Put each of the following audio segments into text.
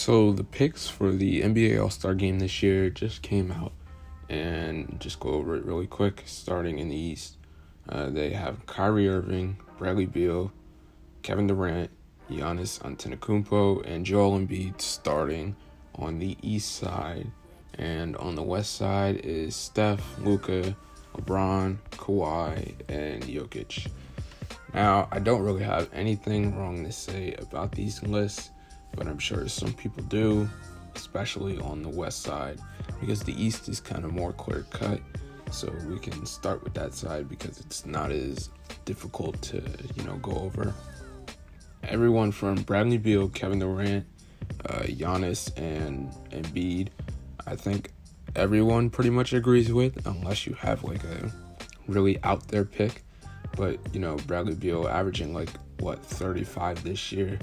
So the picks for the NBA All-Star Game this year just came out, and just go over it really quick. Starting in the East, they have Kyrie Irving, Bradley Beal, Kevin Durant, Giannis Antetokounmpo, and Joel Embiid starting on the East side. And on the West side is Steph, Luca, Lebron, Kawhi, and Jokic. Now, I don't really have anything wrong to say about these lists, but I'm sure some people do, especially on the West side, because the East is kind of more clear-cut. So we can start with that side because it's not as difficult to, go over. Everyone from Bradley Beal, Kevin Durant, Giannis, and Embiid, I think everyone pretty much agrees with, unless you have like a really out there pick. But, Bradley Beal averaging 35 this year.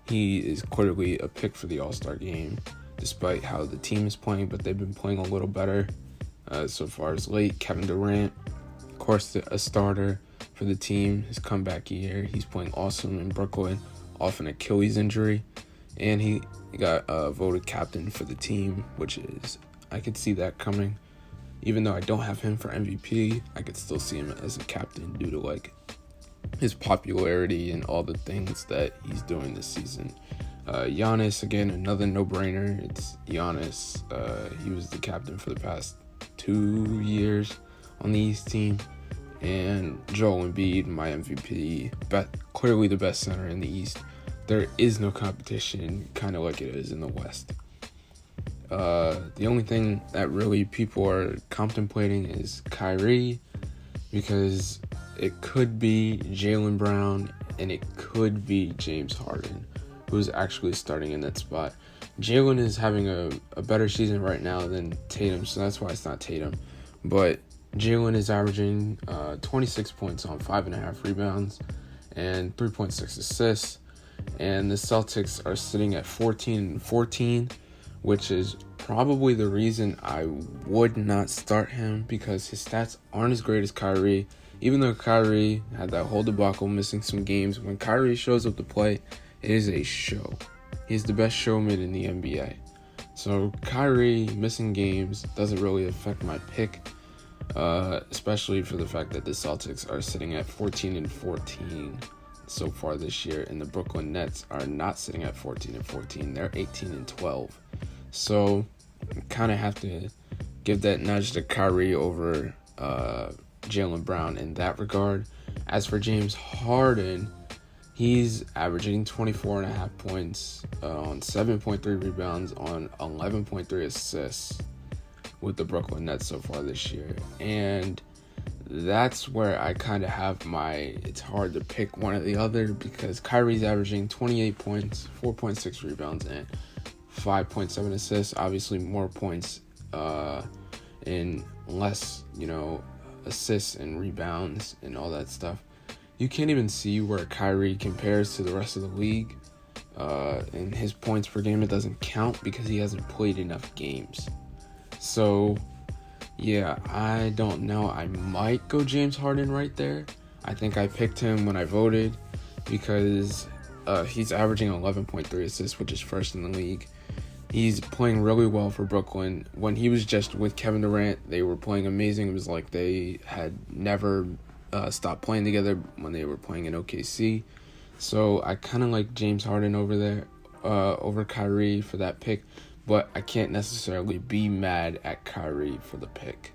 He is clearly a pick for the All-Star game, despite how the team is playing, but they've been playing a little better so far as late. Kevin Durant, of course, a starter for the team, his comeback year. He's playing awesome in Brooklyn, off an Achilles injury, and he got voted captain for the team, which is, I could see that coming. Even though I don't have him for MVP, I could still see him as a captain due to his popularity and all the things that he's doing this season. Giannis, again, another no-brainer. It's Giannis. He was the captain for the past 2 years on the East team. And Joel Embiid, my MVP, clearly the best center in the East. There is no competition, kind of like it is in the West. The only thing that really people are contemplating is Kyrie, because it could be Jaylen Brown and it could be James Harden, who's actually starting in that spot. Jaylen is having a better season right now than Tatum, so that's why it's not Tatum. But Jaylen is averaging 26 points on 5.5 rebounds and 3.6 assists. And the Celtics are sitting at 14-14, which is probably the reason I would not start him, because his stats aren't as great as Kyrie. Even though Kyrie had that whole debacle, missing some games, when Kyrie shows up to play, it is a show. He's the best showman in the NBA. So Kyrie missing games doesn't really affect my pick, especially for the fact that the Celtics are sitting at 14-14 so far this year, and the Brooklyn Nets are not sitting at 14-14. They're 18-12. So kind of have to give that nudge to Kyrie over Jaylen Brown in that regard. As for James Harden, he's averaging 24.5 points on 7.3 rebounds on 11.3 assists with the Brooklyn Nets so far this year. And that's where I kind of have it's hard to pick one or the other, because Kyrie's averaging 28 points, 4.6 rebounds, and 5.7 assists. Obviously more points and less, assists and rebounds and all that stuff. You can't even see where Kyrie compares to the rest of the league. In his points per game, it doesn't count because he hasn't played enough games. So yeah, I don't know. I might go James Harden right there. I think I picked him when I voted because he's averaging 11.3 assists, which is first in the league. He's playing really well for Brooklyn. When he was just with Kevin Durant, they were playing amazing. It was like they had never stopped playing together when they were playing in OKC. So I kind of like James Harden over there, over Kyrie for that pick. But I can't necessarily be mad at Kyrie for the pick.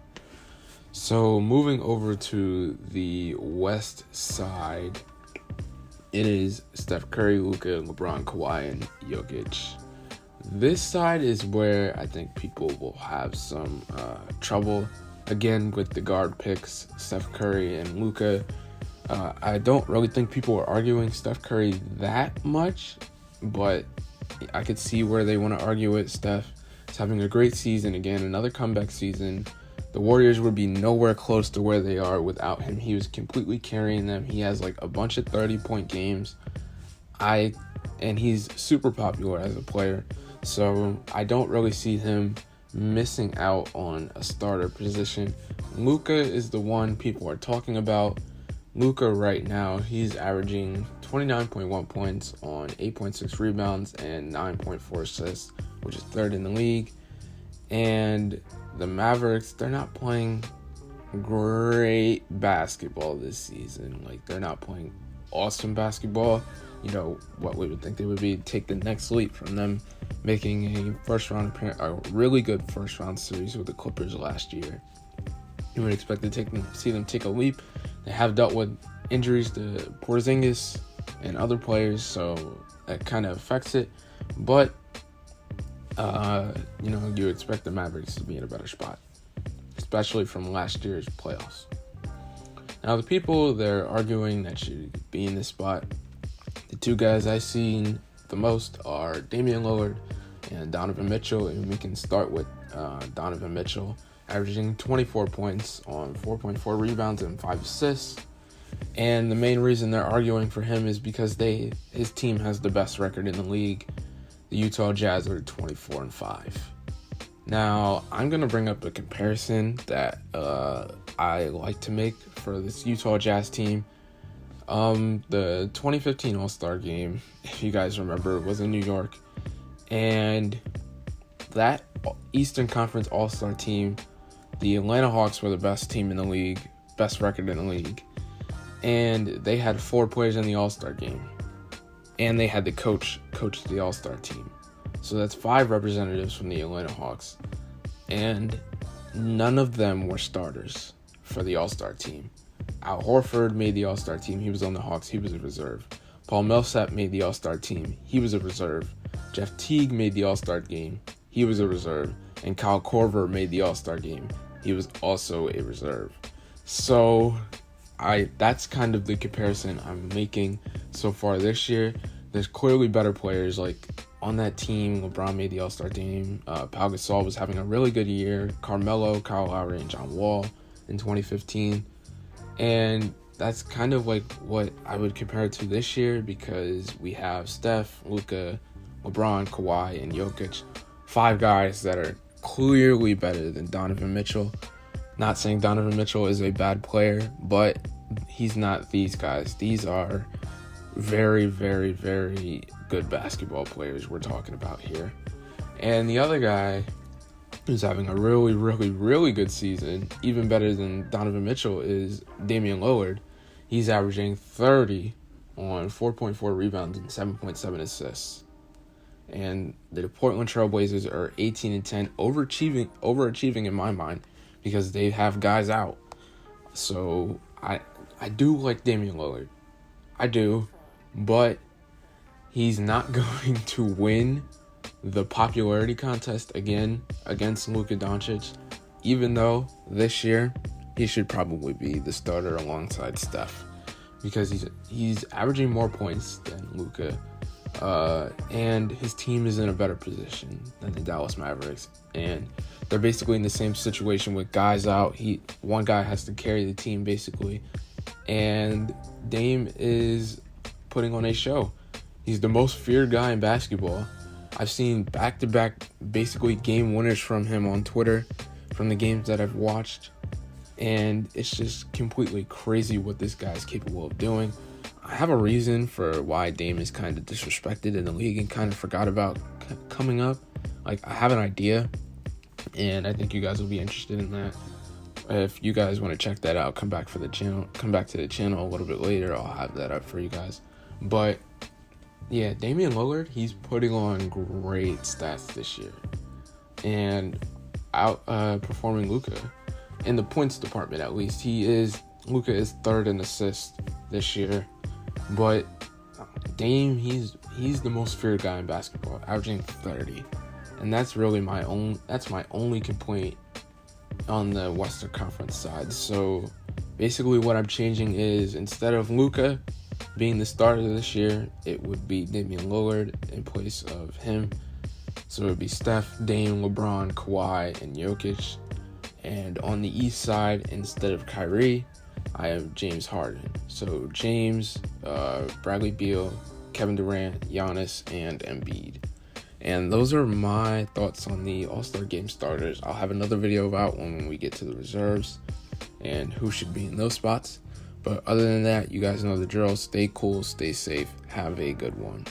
So moving over to the West side, it is Steph Curry, Luca, LeBron, Kawhi, and Jokic. This side is where I think people will have some trouble. Again, with the guard picks, Steph Curry and Luca. I don't really think people are arguing Steph Curry that much, but I could see where they want to argue it. Steph is having a great season again, another comeback season. The Warriors would be nowhere close to where they are without him. He was completely carrying them. He has a bunch of 30-point games. And he's super popular as a player. So I don't really see him missing out on a starter position. Luca is the one people are talking about. Luca right now, he's averaging 29.1 points on 8.6 rebounds and 9.4 assists, which is third in the league. And the Mavericks, they're not playing great basketball this season. Like, they're not playing awesome basketball. You know, what we would think they would be, take the next leap from them making a really good first round series with the Clippers last year. You would expect to see them take a leap. They have dealt with injuries to Porzingis and other players, so that kind of affects it. But, you expect the Mavericks to be in a better spot, especially from last year's playoffs. Now, the people they're arguing that should be in this spot, the two guys I've seen the most are Damien Lillard and Donovan Mitchell, and we can start with Donovan Mitchell, averaging 24 points on 4.4 rebounds and 5 assists. And the main reason they're arguing for him is because his team has the best record in the league. The Utah Jazz are 24-5. Now, I'm going to bring up a comparison that I like to make for this Utah Jazz team. The 2015 All-Star game, if you guys remember, was in New York. And that Eastern Conference All-Star team, the Atlanta Hawks were the best team in the league, best record in the league. And they had 4 players in the All-Star game. And they had the coach the All-Star team. So that's 5 representatives from the Atlanta Hawks. And none of them were starters for the All-Star team. Al Horford made the All-Star team. He was on the Hawks. He was a reserve. Paul Millsap made the All-Star team. He was a reserve. Jeff Teague made the All-Star game. He was a reserve. And Kyle Korver made the All-Star game. He was also a reserve. So that's kind of the comparison I'm making so far this year. There's clearly better players. Like, on that team, LeBron made the All-Star team. Pau Gasol was having a really good year. Carmelo, Kyle Lowry, and John Wall in 2015. And that's kind of like what I would compare it to this year, because we have Steph, Luca, LeBron, Kawhi, and Jokic. 5 guys that are clearly better than Donovan Mitchell. Not saying Donovan Mitchell is a bad player, but he's not these guys. These are very, very, very good basketball players we're talking about here. And the other guy who's having a really, really, really good season, even better than Donovan Mitchell, is Damian Lillard. He's averaging 30 on 4.4 rebounds and 7.7 assists. And the Portland Trail Blazers are 18-10, overachieving in my mind, because they have guys out. So I do like Damian Lillard. I do, but he's not going to win the popularity contest again against Luca Doncic, even though this year he should probably be the starter alongside Steph, because he's averaging more points than Luca, and his team is in a better position than the Dallas Mavericks, and they're basically in the same situation with guys out. One guy has to carry the team basically, and Dame is putting on a show. He's the most feared guy in basketball. I've seen back-to-back basically game winners from him on Twitter from the games that I've watched, and it's just completely crazy what this guy is capable of doing. I have a reason for why Dame is kind of disrespected in the league and kind of forgot about coming up. Like, I have an idea, and I think you guys will be interested in that. If you guys want to check that out, come back to the channel a little bit later. I'll have that up for you guys. But yeah, Damian Lillard, he's putting on great stats this year and outperforming Luca in the points department. At least Luca is third in assists this year, but Dame, he's the most feared guy in basketball, averaging 30, and that's really my only complaint on the Western Conference side. So basically, what I'm changing is, instead of Luca being the starter this year, it would be Damian Lillard in place of him. So it would be Steph, Dame, LeBron, Kawhi, and Jokic. And on the East side, instead of Kyrie, I have James Harden. So James, Bradley Beal, Kevin Durant, Giannis, and Embiid. And those are my thoughts on the All-Star Game starters. I'll have another video about when we get to the reserves and who should be in those spots. But other than that, you guys know the drill. Stay cool, stay safe, have a good one.